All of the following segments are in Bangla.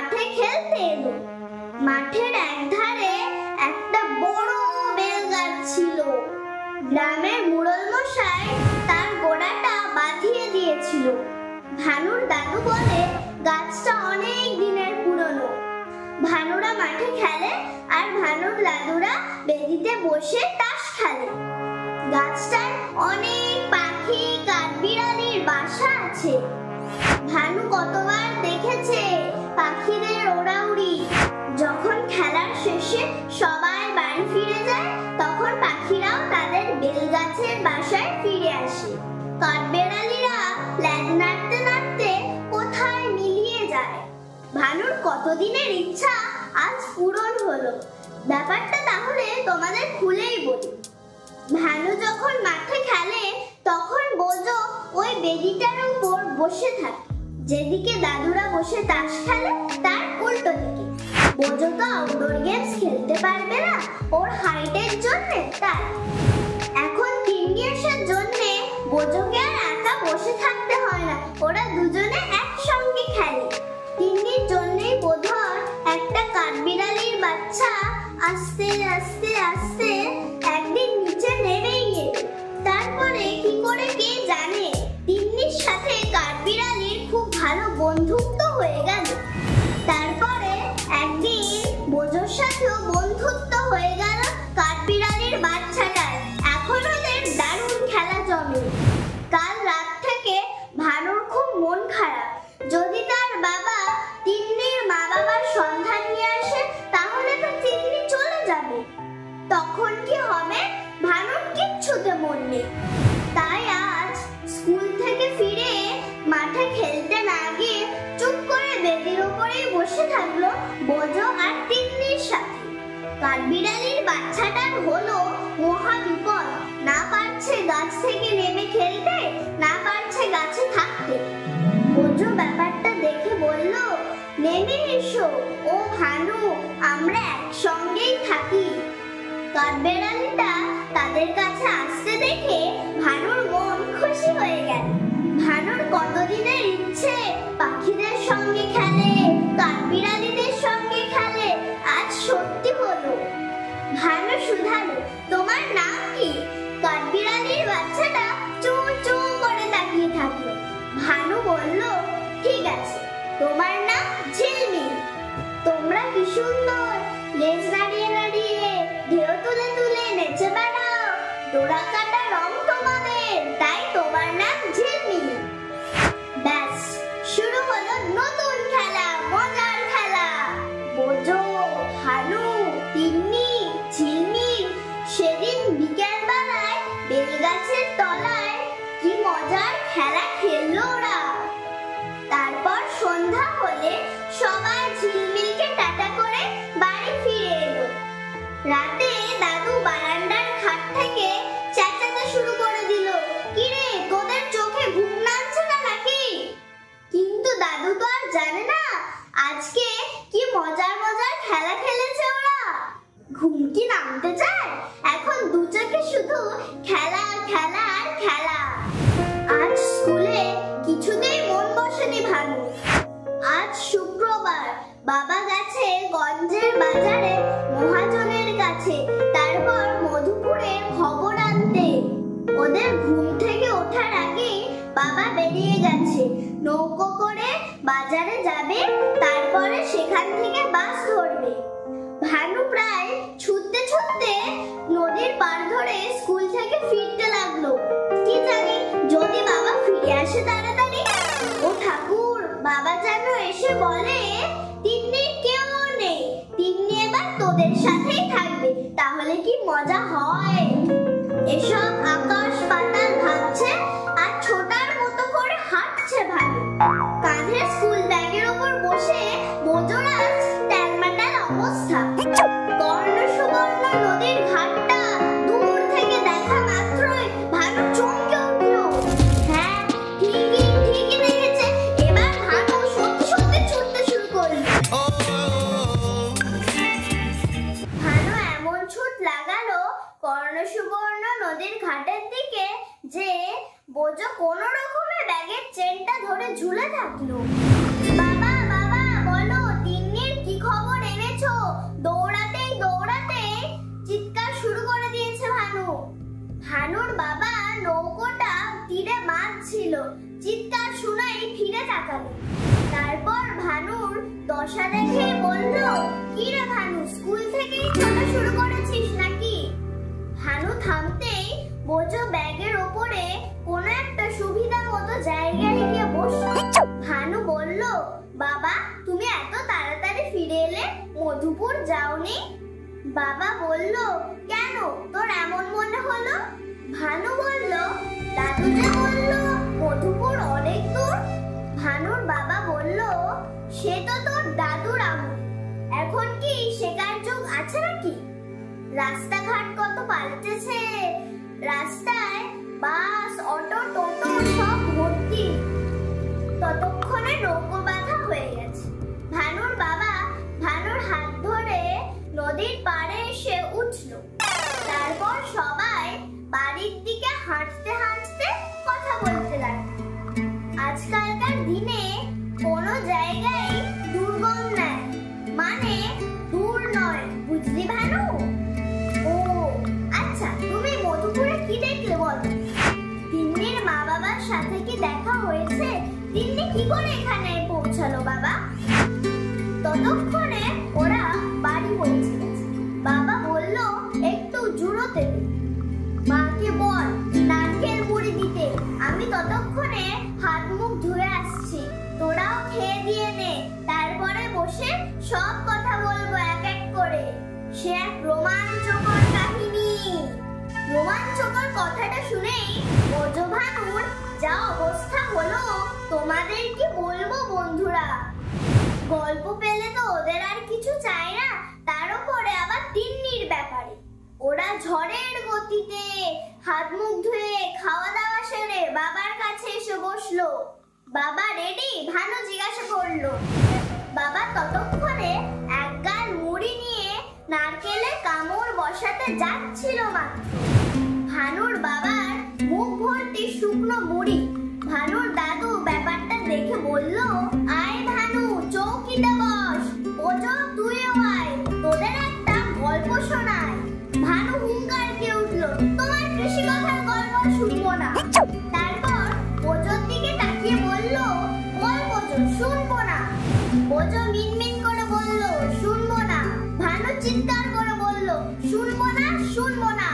মাঠে খেলতে এলো। মাঠের একধারে একটা বড় বেল গাছ ছিল। গ্রামের মুরল মশাই তার গোড়াটা বাঁধিয়ে দিয়েছিল। ভানুর দাদু বলে গাছটা অনেক দিনের পুরনো। ভানুরা মাঠে খেলে আর ভানুর দাদুরা বেদিতে বসে তাস খেলে। গাছটায় অনেক পাখি কাঠবিড়ালির বাসা আছে। ভানু কতবার দেখেছে পাখিদের ওড়াউড়ি। যখন খেলার শেষে সবাই বাড়ি ফিরে যায় তখন পাখিরাও তাদের বেলগাছের বাসায় ফিরে আসে। কাঠবিড়ালিরা ল্যাজ নাড়তে নাড়তে কোথায় মিলিয়ে যায়। ভানুর কতদিনের ইচ্ছা আজ পূরণ হলো। ব্যাপারটা তাহলে তোমাদের খুলেই বলি। ভানু যখন মাঠে খেলে তখন বোজো ওই বেদিটার উপর বসে থাকে। যেদিকে দাদুরা বসে তাস খেলে তার উল্টো দিকে। বোজো তো আউটডোর গেমস খেলতে পারবে না ওর হাইটের জন্য। তাই এখন তিনগেসের জন্য বোজোকে আর একা বসে থাকতে হয় না, ওরা দুজনে একসঙ্গে খেলে। তিন্নির জন্যই বোধহয় একটা কাঠবিড়ালির বাচ্চা আস্তে আস্তে আস্তে একদিন নিচে নেমেই গেল। তারপরে কি করে কে জানে তিন্নির সাথে কাঠবিড়ালির খুব ভালো বন্ধুত্ব হয়ে গেল। তারপরে একদিন বোজোর সাথেও বন্ধুত্ব হয়ে গেল কাঠবিড়ালির বাচ্চাটার। এখন ওদের দারুণ খেলা জমে। কাল রাত থেকে ভানুর খুব মন খারাপ। যদি তার বাবা তিন্নির মা বাবার সন্ধান নিয়ে আসে তাহলে তো তিন্নি চলে যাবে। তখন কি হবে ভানুর কিচ্ছুতে মন নেই। তাই আজ স্কুল থেকে ফিরে মাঠে খেলতে না গিয়ে চুপ করে বেদির উপরেই বসে থাকলো বোজো আর তিন্নির সাথে। কাঠবিড়ালির বাচ্চাটার হলো মহা বিপদ। না পারছে গাছ থেকে নেমে খেলতে, না পারছে গাছে থাকতে। বোজো ব্যাপারটা দেখে বলল, নেমে এসো ও ভানু, আমরা একসঙ্গেই থাকি। কাঠবিড়ালিটা তাদের কাছে আসতে দেখে ভানুর মন খুশি হয়ে গেল। ভানুর কতদিনের ইচ্ছে পাখিদের সঙ্গে খেলে, কাঠবিড়ালিদের সঙ্গে খেলে, আজ সত্যি হলো। ভানু শুধালো, তোমার নাম কি? কাঠবিড়ালির বাচ্চাটা চু চু করে তাকিয়ে থাকলো। ভানু বলল, ঠিক আছে, তোমার নাম ঝিলমিল। তোমরা কি সুন্দর লেজ নাড়িয়ে নাড়িয়ে ঢেউ তুলে তুলে নেচে বেড়াও। ডোরা কাটা রং তোমাদের, তাই তোমার নাম ঝিলমিল। ব্যাস শুরু হলো নতুন খেলা, মজার খেলা। বোজো, ভানু, তিন্নি, ঝিলমিল সেদিন বিকেল বেলায় বেলগাছের তলায় কি মজার খেলা খেললো ওরা। তারপর সন্ধ্যা হলে সবাই ঝিলমিলকে টাটা করে বাড়ি ফিরে এলো। রাতে দাদু বারান্দার খাট থেকে চেঁচাতে শুরু করে দিল, কিরে তোদের চোখে ঘুম নামছে না নাকি? কিন্তু দাদু তো আর জানে না আজকে কি মজার মজার খেলা খেলেছে ওরা। ঘুম কি নামতে চায়? এখন দু চোখে শুধু খেলা খেলা আর খেলা। আজ স্কুলে কিছুতেই মন বসেনি ভানু। আজ শুক্রবার, বাবা গেছে গঞ্জের বাজারে মহাজনের কাছে, তারপর মধুপুরের খবর আনতে। ওদের ঘুম থেকে ওঠার আগে বাবা বেরিয়ে গেছে। নৌকো করে বাজারে যাবে, তারপরে সেখান থেকে বাস ধরবে। ভানু প্রায় ছুটতে ছুটতে নদীর পার ধরে স্কুল থেকে ফিরতে লাগলো। কি জানি যদি বাবা ফিরে আসে তাড়াতাড়ি। ও ঠাকুর, বাবা যেন এসে বলে তিন্নির কেউ নেই, তিন্নি এবার তোদের সাথেই থাকবে, তাহলে কি মজা হয়। এসব আকাশ পাতাল ভাবছে আর ছোটার মতো করে হাঁটছে ভানু। কাঁধে স্কুল ব্যাগের উপর বসে বোজোর আজ ট্যাংমাটাল অবস্থা। কর্ণ সুবর্ণ নদীর ঘাটটা দূর থেকে দেখা মাত্রই ভানু চমকে উঠল। হ্যাঁ, ঠিকই দেখেছে। এবার ভানু সত্যি সত্যি ছুটতে শুরু করল। ভানু এমন ছুট লাগালো কর্ণ সুবর্ণ নদীর ঘাটের দিকে যে বোজো কোনো রকমে ব্যাগের চেনটা ধরে ঝুলে থাকলো। বাবা বাবা বলো, তিন্নি বসা দেখে বলল, কি রে ভানু, স্কুল থেকেই ছোটা শুরু করেছিস নাকি? ভানু থামতেই বোঝো ব্যাগের ওপরে কোনো একটা সুবিধা মতো জায়গায় গিয়ে বসল। ভানু বলল, বাবা তুমি এত তাড়াতাড়ি ফিরে এলে, মধুপুর যাওনি? বাবা বলল, কেন, তোর এমন মনে হলো? ভানু বলল, দাদু যে বলল মধুপুর অনেক দূর। ভানুর বাবা বলল, সে তো তোর দাদুর আমল, এখন কি শেখার যুগ আছে নাকি? রাস্তাঘাট কত পাল্টেছে, রাস্তায় বাস, অটো, টোটো সব ভর্তি। ততক্ষণে নৌকো বাঁধা হয়ে গেছে। ভানুর বাবা ভানুর হাত ধরে নদীর পাড়ে এসে উঠল। তারপর সবাই বাড়ির দিকে হাঁটতে হাঁটতে কথা বলতে লাগলো। আজকালকার দিনে কোনো জায়গায় দুর্গম নাই, মানে দূর নয়, বুঝলি ভানু? ও আচ্ছা, তুমি মধুপুরে কি দেখলে বলো? তিন্নির মা বাবার সাথে কি দেখা হয়েছে? তিন্নি কি করে এখানে পৌঁছালো বাবা? ততক্ষণে ওরা বাড়ি পৌঁছে গেছে। বাবা বলল, একটু জুড়োতে দে, মাকে বল নারকেল মুড়ি দিতে, আমি ততক্ষণে হাত মুখ ধুয়ে আসছি, তোরাও খেয়ে দিয়ে নে, তারপরে বসে সব কথা বলবো এক এক করে। সে এক রোমাঞ্চকর কাহিনী। রোমাঞ্চকর কথাটা শুনেই বোঝো ভানুর যা অবস্থা হলো, তোমাদের কি বলবো বন্ধুরা। গল্প পেলে তো ওদের আর কিছু চাই না, তার উপরে আবার তিন্নির ব্যাপারে। ওরা ঝড়ের গতিতে হাত মুখ ধুয়ে খাওয়া দাওয়া সেরে বাবার কাছে এসে বসলো। বাবা রেডি? ভানু জিজ্ঞাসা করলো। বাবা ততক্ষণে এক গাল মুড়ি নিয়ে নারকেলে কামড় বসাতে যাচ্ছিল মাত্র। ভানুর বাবার মুখ ভর্তি শুকনো মুড়ি। ভানুর দাদু ব্যাপারটা দেখে বলল, আয় ভানু, চৌকিতে বস, ওজো তুইও আয়, তোদের একটা গল্প শোনায়। ভানু হুঙ্কার দিয়ে উঠল, তোমার কৃষি কথার গল্প শুনবো না। তারপর ওজোর দিকে তাকিয়ে বলল, বল ওজো, শুনবো না। ওজো মিনমিন করে বলল, শুনবো না। ভানু চিৎকার করে বলল, শুনবো না, শুনবো না।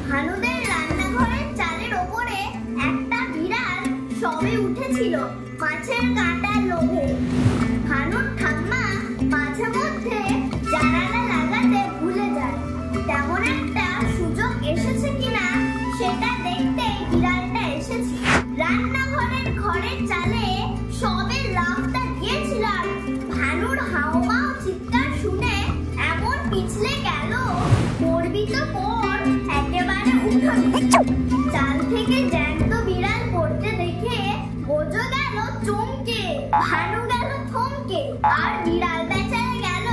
ভানুদের রান্নাঘরের চালের ওপরে একটা বিড়াল সবে উঠেছিল মাছের কাঁটার লোভে। ভানুর ঠাম্মা মাঝে মধ্যে জানালা লাগাতে ভুলে যায়। তেমন একটা সুযোগ এসেছে কিনা সেটা দেখতে বিড়ালটা এসেছে। রান্নাঘরের খড়ের চালে সবে লাফটা দিয়েছিল, ভানুর হাওমাও চিৎকার শুনে এমন পিছলে গেল, পড়বি তো পড়, একেবারে উঠোনে। চাল থেকে জ্যান্ত বিড়াল পড়তে দেখে বোঝো গেল চমকে, ভানু গেল থমকে, আর বিড়াল বেচারা গেল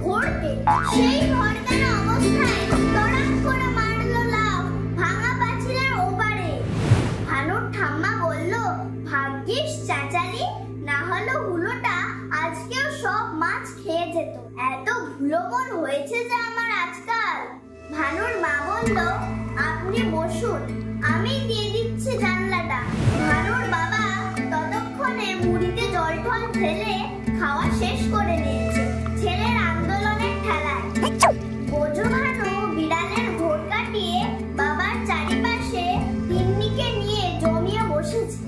ঘুরতে। সেই ভরকানো অবস্থায় তড়াক করে মারলো লাফ ভাঙা পাঁচিলের ওপারে। ভানুর ঠাম্মা বলল, ভাগ্যিস চাচালি, না হলে হুলোটা আজকেও সব মাছ খেয়ে যেত। এত ভুলো মন হয়েছে যে আমার আজকাল। ভানুর মা বলল, আপনি বসুন, আমি দিয়ে দিচ্ছি জানলাটা। ভানুর বাবা ততক্ষণে মুড়িতে জল টল ঢেলে খাওয়া শেষ করে নিয়েছে ছেলের আন্দোলনের ঠেলায়। বোঝো ভানু বিড়ালের ঘোর কাটিয়ে বাবার চারিপাশে তিন্নিকে নিয়ে জমিয়ে বসেছে।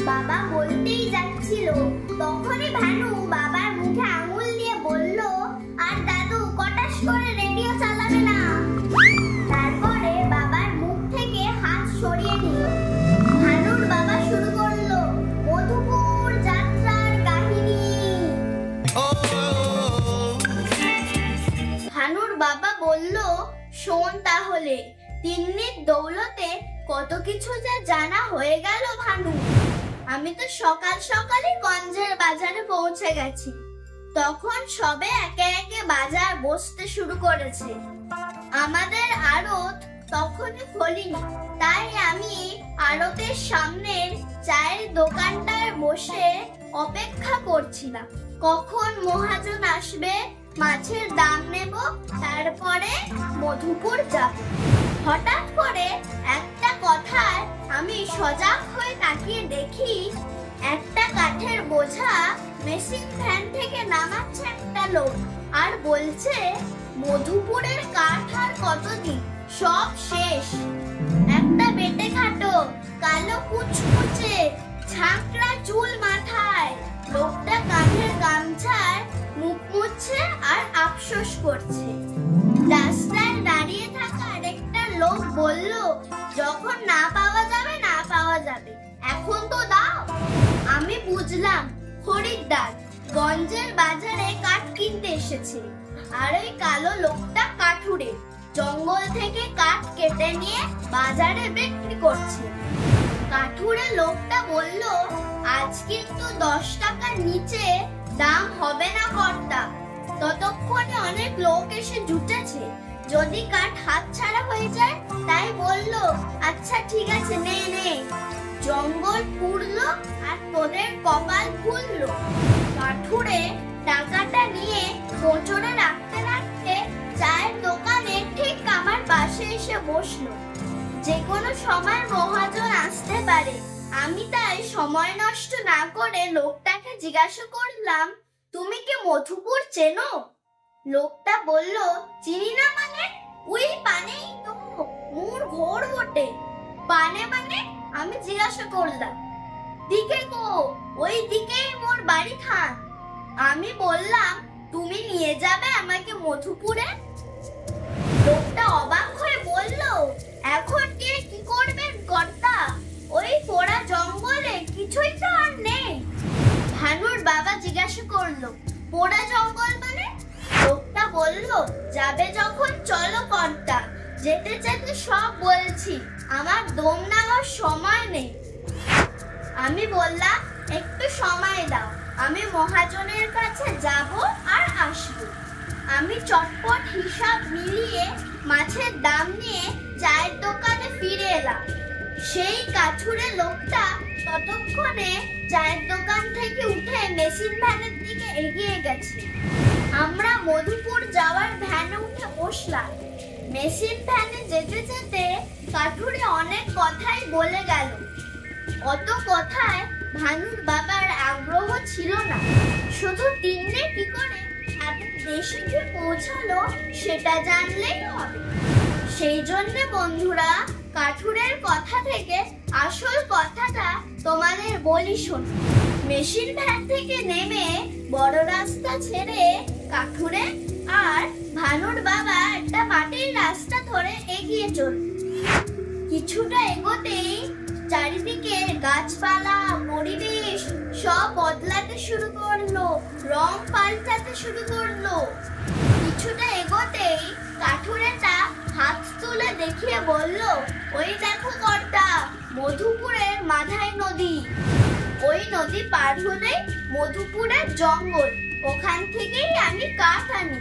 বাবা বলতেই যাচ্ছিল, তখনই ভানু বাবার মুখে আঙুল দিয়ে বলল, আর দাদু কটাস করে রেডিও চালাবে না। তারপরে বাবার মুখ থেকে হাত সরিয়ে নিল। ভানুর বাবা শুরু করলো মধুপুর যাত্রার কাহিনী। ভানুর বাবা বলল, শোন তাহলে, তিন্নির দৌলতে কত কিছু যা জানা হয়ে গেল ভানু। আমি তো সকাল সকালই গঞ্জের বাজারে পৌঁছে গেছি। তখন সবে একে একে বাজার বসতে শুরু করেছে। আমাদের আড়ত তখনই খোলেনি, তাই আমি আড়তের সামনের চায়ের দোকানটায় বসে অপেক্ষা করছিলাম কখন মহাজন আসবে, মাছের দাম নেব, তারপরে মধুপুর যাব। হঠাৎ করে একটা কথায় আমি সজাগ হয়ে তাকিয়ে দেখি একটা কাঠের বোঝা মেশিন ভ্যান থেকে নামাচ্ছে একটা লোক আর বলছে, মধুপুরের কাঠ আর কতদিন, সব শেষ। একটা বেটে খাটো, কালো কুচকুচে, ছাঁকড়া চুল মাথায় লোকটা কাঁধের গামছার মুখ মুছছে আর আফসোস করছে। রাস্তায় দাঁড়িয়ে থাকা আরেকটা লোক বলল, যখন না পাওয়া যাবে না পাওয়া যাবে, এখন তো দাও। আমি বুঝলাম খরিদ্দার গঞ্জের বাজারে কাঠ কিনতে এসেছে, আর ওই কালো লোকটা কাঠুরে জঙ্গল থেকে কাঠ কেটে নিয়ে বাজারে বিক্রি করছে। কাঠুরে লোকটা বলল, আজ কিন্তু 10 টাকার নিচে দাম হবে না কর্তা। ততক্ষণে অনেক লোক এসে জুটেছে, যদি কাঠ হাতছাড়া হয়ে যায়। তাই বলল, আচ্ছা ঠিক আছে, নে নে। জঙ্গল পুড়লো আর তোদের কপাল খুললো। কাঠুরে টাকাটা নিয়ে কোচরে রাখতে রাখতে চায়ের দোকানে ঠিক আমার পাশে এসে বসলো। যে কোনো সময় মহাজন আসতে পারে। আমি তাই সময় নষ্ট না করে লোকটাকে জিজ্ঞাসা করলাম, তুমি কি মধুপুর চেনো? লোকটা বলল, চিনি না মানে? ওই পানেই তো, মোর ঘোর বটে। পানে মানে? আমি জিজ্ঞাসা করলাম। দিকে গো, ওই দিকেই মোর বাড়ি খান। আমি বললাম, তুমি নিয়ে যাবে আমাকে মধুপুরে? লোকটা অবাক হয়ে বলল, এখন কে কি করবেন কর্তা? ওই পোড়া জঙ্গলে কিছুই তো আর নেই। ভানুর বাবা জিজ্ঞাসা করলো, পোড়া জঙ্গল মানে? লোকটা বলল, যাবে যখন চলো কর্তা, যেতে যেতে সব বলছি, আমার দম নেওয়ার সময় নেই। আমি বললাম, একটু সময় দাও, আমি মহাজনের কাছে যাব আর আসবো। আমি চটপট হিসাব মিলিয়ে মাছের দাম নিয়ে চায়ের দোকানে ফিরে এলাম। সেই কাঠুরে লোকটা ততক্ষণে চায়ের দোকান থেকে উঠে মেশিন ভ্যানের দিকে এগিয়ে গেছে। আমরা মধুপুর যাওয়ার ভ্যানে উঠে বসলাম। মেশিন ভ্যানে যেতে যেতে কাঠুরে অনেক কথাই বলে গেল। অত কথায় ভানুর বাবার আগ্রহ ছিল না, শুধু তিন্নে কি করে তাদের দেশে গিয়ে পৌঁছালো সেটা জানলেই হবে। সেই জন্য বন্ধুরা, কাঠুরের কথা থেকে আসল কথাটা তোমাদের বলি শোনো। মেশিন ভ্যান থেকে নেমে বড় রাস্তা ছেড়ে কাঠুরে আর ভানুর বাবা একটা মাটির রাস্তা ধরে এগিয়ে চলল। কিছুটা এগোতেই চারিদিকে গাছপালা, পরিবেশ সব বদলাতে শুরু করলো, রং পাল্টাতে শুরু করলো। কিছুটা এগোতেই কাঠুরেটা হাত তুলে দেখিয়ে বলল, ওই দেখো কর্তা, মধুপুরের মাধাই নদী। ওই নদী পার হলেই মধুপুরের জঙ্গল, ওখান থেকেই আমি কাঠ আনি।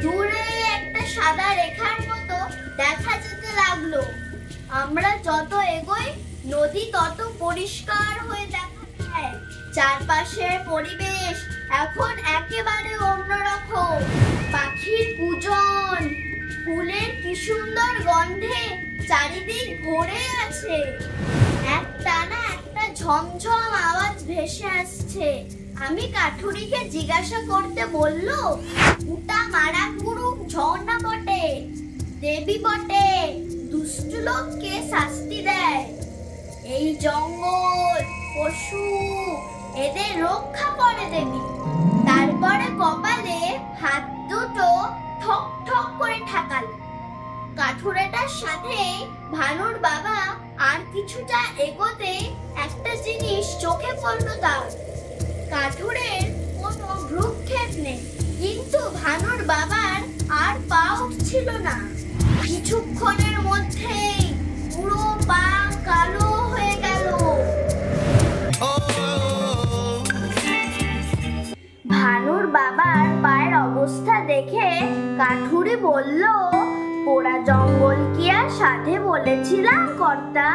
দূরে একটা সাদা রেখার মতো দেখা যেতে লাগলো। আমরা যত এগোই নদী তত পরিষ্কার হয়ে দেখা যায়। চারপাশের পরিবেশ এখন একেবারে অন্যরকম। পাখির কুজন, ফুলের কি সুন্দর গন্ধে চারিদিক ভরে আছে। একটানা একটা ঝমঝম আওয়াজ ভেসে আসছে। আমি কাঠুরিকে জিজ্ঞাসা করতে বলল, উটা মারা কুরুম ঝর্ণা বটে, দেবী বটে, দুষ্ট লোককে শাস্তি দেয়। এই জঙ্গল, পশু, এদের রক্ষা করে দেবী। তারপরে কপালে হাত দুটো ঠক ঠক করে ঠাকাল। কাঠুরেটার সাথে ভানুর বাবা আর কিছুটা এগোতে একটা জিনিস চোখে পড়ল তার। কাঠুরের কোনো ভ্রুক্ষেপ নেই, কিন্তু ভানুর বাবার আর পা উঠছিল না। কিছুক্ষণের মধ্যেই পুরো পা কালো হয়ে গেল। ভানুর বাবার পায়ের অবস্থা দেখে কাঠুরে বলল, পোড়া জঙ্গল কি আর সাধে বলেছিলাম কর্তা?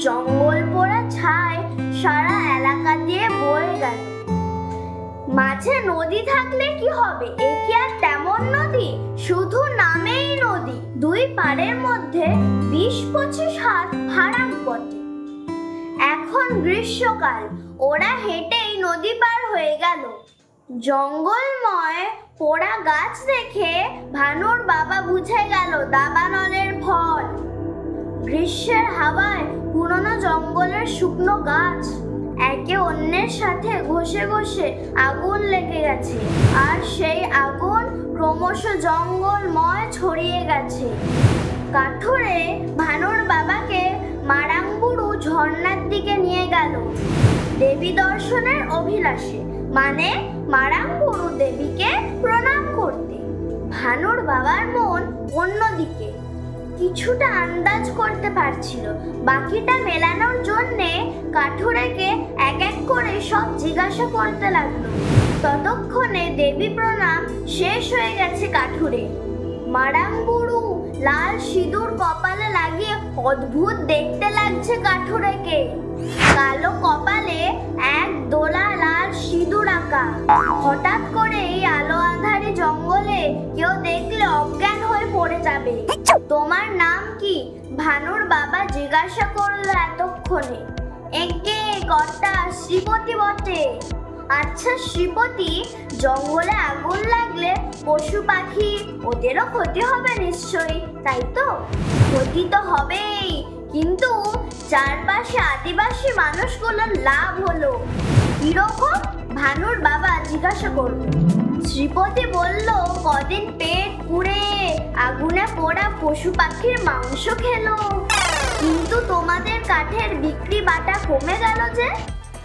জঙ্গল পোড়া ছাই সারা এলাকা দিয়ে বয়ে গেল। মাঝে নদী থাকলে কি হবে? এ কি আর তেমন নদী? শুধু নামেই নদী। দুই পাড়ের মধ্যে 20-25 হাত হারাম পথে। এখন গ্রীষ্মকাল, ওরা হেঁটেই নদী পার হয়ে গেল। জঙ্গলময় পোড়া গাছ দেখে ভানুর বাবা বুঝে গেল দাবানলের ফল। গ্রীষ্মের হাওয়ায় পুরনো জঙ্গলের শুকনো গাছ একে অন্যের সাথে ঘষে ঘষে আগুন লেগে গেছে, আর সেই আগুন ক্রমশ জঙ্গলময় ছড়িয়ে গেছে। কাঠুরে ভানুর বাবাকে মারাংবুড়ু ঝর্ণার দিকে নিয়ে গেল দেবী দর্শনের অভিলাষে, মানে মারাংবুড়ু দেবীকে প্রণাম করতে। ভানুর বাবার মন অন্যদিকে, কিছুটা আন্দাজ করতে পারছিল। বাকিটা মেলানোর জন্যে কাঠুরেকে এক এক করে সব জিজ্ঞাসা করতে লাগলো। ততক্ষণে দেবী প্রণাম শেষ হয়ে গেছে কাঠুরে। মারাংবুড়ু লাল সিঁদুর কপালে লাগিয়ে অদ্ভুত দেখতে লাগছে কাঠুরেকে। কালো কপালে এক দোলা লাল সিঁদুর আঁকা। হঠাৎ করে এই আলো আঁধারি জঙ্গলে কেউ দেখলে অজ্ঞান হয়ে পড়ে যাবে। তোমার নাম কি? ভানুর বাবা জিজ্ঞাসা করলো এতক্ষণে। একে কর্তা, শ্রীপতি বটে। আচ্ছা শ্রীপতি, জঙ্গলে আগুন লাগলে পশু পাখি ওদেরও ক্ষতি হবে নিশ্চয়ই, তাই তো? ক্ষতি তো হবেই, কিন্তু চারপাশে আদিবাসী মানুষগুলোর লাভ হলো। কিরকম? ভানুর বাবা জিজ্ঞাসা করল। শ্রীপতি বলল, কদিন পেট পুড়ে আগুনে পোড়া পশু পাখির মাংস খেলো, কিন্তু তোমাদের কাঠের বিক্রি বাটা কমে গেল যে?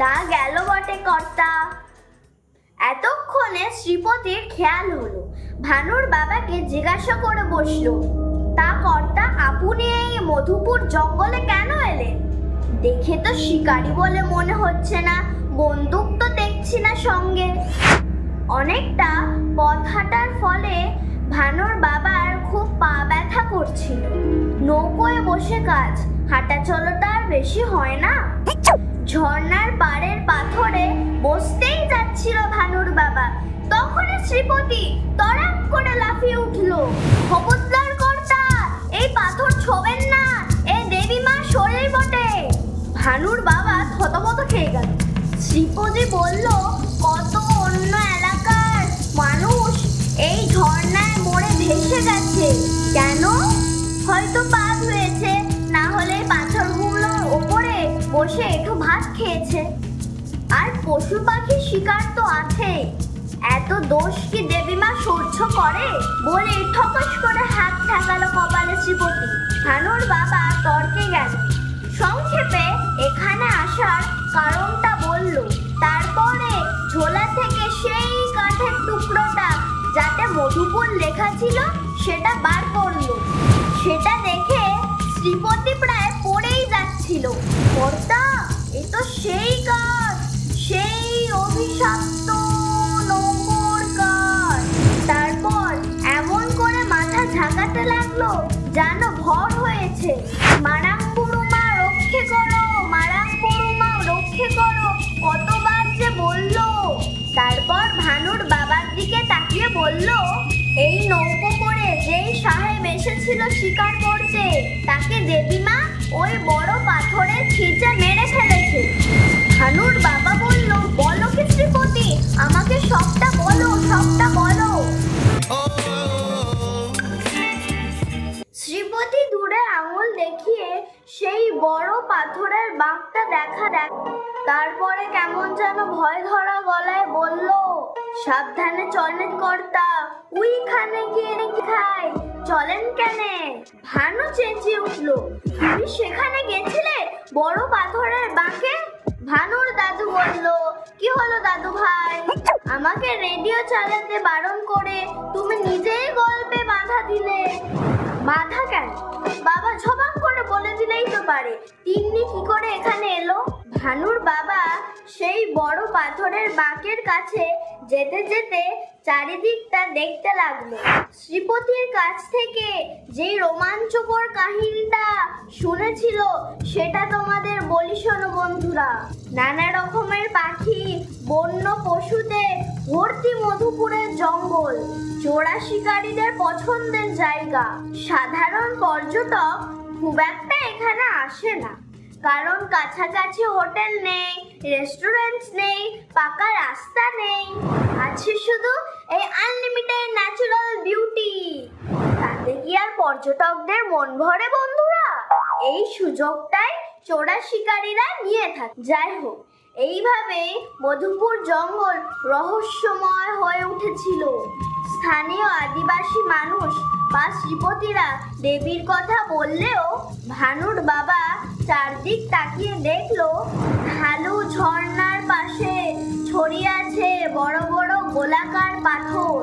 তা গেল বটে কর্তা। এতক্ষণে শ্রীপতির খেয়াল হলো, ভানুর বাবাকে জিজ্ঞাসা করে বসলো, তা কর্তা আপনি এই মধুপুর জঙ্গলে কেন এলেন? দেখে তো শিকারি বলে মনে হচ্ছে না, বন্দুক তো দেখছি না সঙ্গে। অনেকটা পথ হাঁটার ফলে ভানুর বাবার খুব পা ব্যথা করছিল। নৌকোয় বসে কাজ, হাঁটা চলাটা আর বেশি হয় না। ঝর্ণার পাড়ের পাথরে বসতেই যাচ্ছিল ভানুর বাবা, তখনই শ্রীপতি তড়াক করে লাফিয়ে উঠলো। খবরদার কর্তা, এই পাথর ছোবেন না, এ দেবী মা শরীর বটে। ভানুর বাবা থতমত খেয়ে গেল। শ্রীপতি বলল, কত অন্য এলাকার মানুষ এই ঝর্ণায় মরে ভেসে গেছে, কেন? হয়তো পা ধুয়েছে, না হলে পাথরগুলোর ওপরে বসে একটু ভাত খেয়েছে। আর পশু পাখি শিকার তো আছে, এত দোষ কি দেবীমা সহ্য করে? বলে ঠকস করে হাত ঠেকালো কপালে শ্রীপতি। ভানুর বাবা তর্কে গেল, সংক্ষেপে এখানে আসার কারণটা বলল। তারপরে ঝোলা থেকে সেই কাঠের টুকরোটা যাতে মধুপুর লেখা ছিল সেটা বার করলো। সেটা দেখে শ্রীপতি প্রায় পড়েই যাচ্ছিল। কর্তা, এ তো সেই কাঠ, সেই অভিশপ্ত নৌকোর কাঠ। তারপর এমন করে মাথা ঝাঁকাতে লাগলো যেন ভর হয়েছে। মারাংবুড়ু মা রক্ষে করো, মারাংবুড়ু মা রক্ষে করো, কতবার যে বললো। তারপর ভানুর বাবার দিকে তাকিয়ে বলল, এই নৌকো করে যেই সাহেব এসেছিল শিকার করতে, তাকে দেবীমা ওই বড় পাথরে ছিঁচে মেরে ফেলেছে। ভানুর বাবা বলল, বলো কি শ্রীপতি, আমাকে সবটা বলো, সবটা বলো। শ্রীপতি দূরে আঙুল দেখিয়ে সেই বড় পাথরের বাঁকটা দেখা। তারপরে কেমন যেন ভয় ধরা গলায় বলল, সাবধানে চলেন কর্তা, উইখানে গিয়ে খাই, চলেন কেনে? ভানু চেঁচিয়ে উঠল, তুমি সেখানে গেছিলে বড় পাথরের বাঁকে? ভানুর দাদু বলল, কি হলো দাদু ভাই? আমাকে রেডিও চালাতে বারণ করে তুমি নিজেই গল্পে বাধা দিলে। বাধা কেন? বাবা ঝপাক করে বলে দিলেই তো পারে, তিন্নি কি করে এখানে এলো? ভানুর বাবা সেই বড় পাথরের বাঁকের কাছে যেতে যেতে চারিদিকটা দেখতে লাগলো। শ্রীপতির কাছ থেকে যেই রোমাঞ্চকর কাহিনীটা শুনেছিল সেটা তোমাদের বলি শোনো বন্ধুরা। নানা রকমের পাখি, বন্য পশুতে ভর্তি মধুপুরের জঙ্গল, চোরা শিকারীদের পছন্দের জায়গা। সাধারণ পর্যটক খুব একটা এখানে আসে না, কারণ কাছাকাছি হোটেল নেই, রেস্টুরেন্ট নেই, পাকা রাস্তা নেই। আজ পর্যটকদের মন ভরে বন্ধুরা। এই সুযোগটাই চোরা শিকারীরা নিয়ে থাকে। যাই হোক, এইভাবেই মধুপুর জঙ্গল রহস্যময় হয়ে উঠেছিল। স্থানীয় আদিবাসী মানুষ বা শ্রীপতিরা দেবীর কথা বললেও ভানুর বাবা চারদিক তাকিয়ে দেখলো ঢালু ঝর্ণার পাশে ছড়িয়ে আছে বড় বড় গোলাকার পাথর,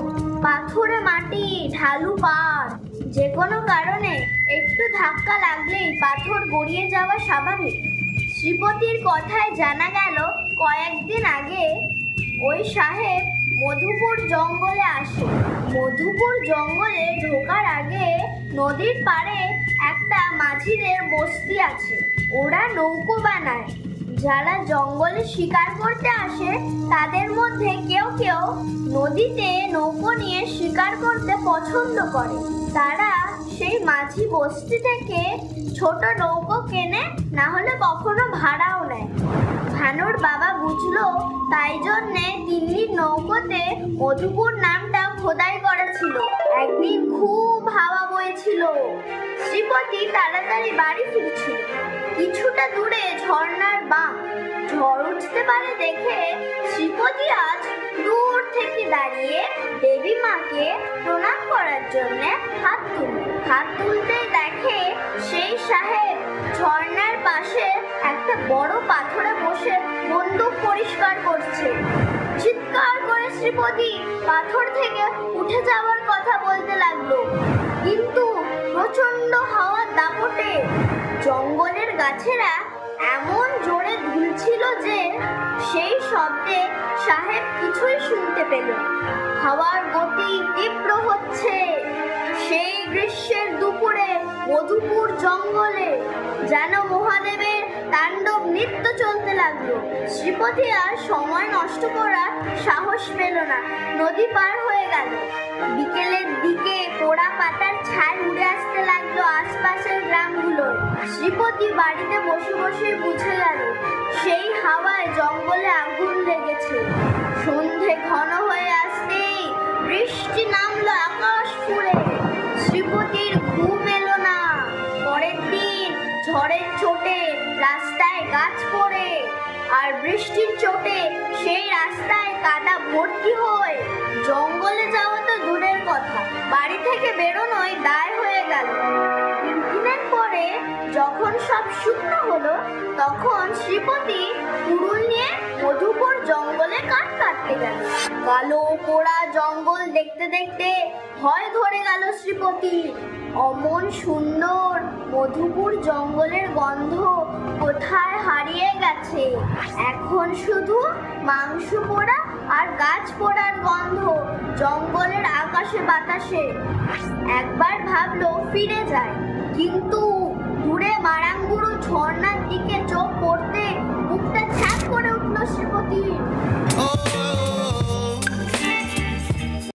পাথুরে মাটি, ঢালু পাড়। যে কোনো কারণে একটু ধাক্কা লাগলেই পাথর গড়িয়ে যাওয়া স্বাভাবিক। শ্রীপতির কথায় জানা গেল কয়েকদিন আগে ওই সাহেব মধুপুর জঙ্গলে আসে। মধুপুর জঙ্গলে ঢোকার আগে নদীর পাড়ে একটা মাঝিদের বস্তি আছে। ওরা নৌকো বানায়। যারা জঙ্গলে শিকার করতে আসে তাদের মধ্যে কেউ কেউ নদীতে নৌকো নিয়ে শিকার করতে পছন্দ করে। তারা সেই মাঝি বস্তি থেকে ছোট নৌকো কেনে, না হলে কখনো ভাড়াও নেয়। ভানুর বাবা বুঝলো, তাই জন্যে দিল্লির নৌকোতে মধুপুর নামটা খোদাই করা ছিল। একদিন খুব হাওয়া বইছিল। শ্রীপতি তাড়াতাড়ি বাড়ি ফিরছিল। কিছুটা দূরে ঝর্ণার বাঁক। ঝড় উঠতে পারে দেখে শ্রীপতি আজ দূর থেকে দাঁড়িয়ে দেবী মাকে প্রণাম করার জন্য হাত তুলতেই দেখে সেই সাহেব ঝর্ণার পাশে একটা বড় পাথরে বসে বন্দুক পরিষ্কার করছে। চিৎকার করে শ্রীপতি পাথর থেকে উঠে যাওয়ার কথা বলতে লাগলো, কিন্তু প্রচন্ড হাওয়ার দাপটে জঙ্গলের গাছেরা এমন জোরে দুলছিল যে সেই শব্দে সাহেব কিছুই শুনতে পেল না। হাওয়ার গতি তীব্র হচ্ছে। সেই গ্রীষ্মের দুপুরে মধুপুর জঙ্গলে যেন মহাদেবের তাণ্ডব নৃত্য চলতে লাগলো। শ্রীপতি আর সময় নষ্ট করার সাহস পেল না। নদী পার হয়ে গেল। বিকেলের দিকে পোড়া পাতার ছাই উড়ে আসতে লাগলো আশপাশের গ্রামগুলোর। শ্রীপতি বাড়িতে বসে বসে বুঝে গেল সেই হাওয়ায় জঙ্গলে আগুন লেগেছে। সন্ধে ঘন হয়ে আসতেই বৃষ্টি নামলো আকাশ ফুঁড়ে। শ্রীপতির ঘুম এলো না। পরের দিন ঝড়ের চোটে রাস্তায় গাছ পড়ে, আর বৃষ্টির চোটে সেই রাস্তায় কাদা ভর্তি হয়। জঙ্গলে যাওয়া তো দূরের কথা, বাড়ি থেকে বেরোনোই দায় হয়ে গেল। দিনের পরে যখন সব শুকনো হলো, তখন শ্রীপতি কুড়ুল নিয়ে মধুপুর জঙ্গলে কাঠ কাটতে গেল। কালো পোড়া জঙ্গল দেখতে দেখতে ভয় ধরে গেল শ্রীপতির। অমন সুন্দর মধুপুর জঙ্গলের গন্ধ কোথায় হারিয়ে গেছে। এখন শুধু মাংস পোড়া আর গাছ পোড়ার গন্ধ জঙ্গলের আকাশে বাতাসে। একবার ভাবলো ফিরে যায়, কিন্তু দূরে মারাঙ্গুড়ো ঝর্ণার দিকে চোখ পড়তে বুকটা ছ্যাঁক করে উঠল শ্রীপতির।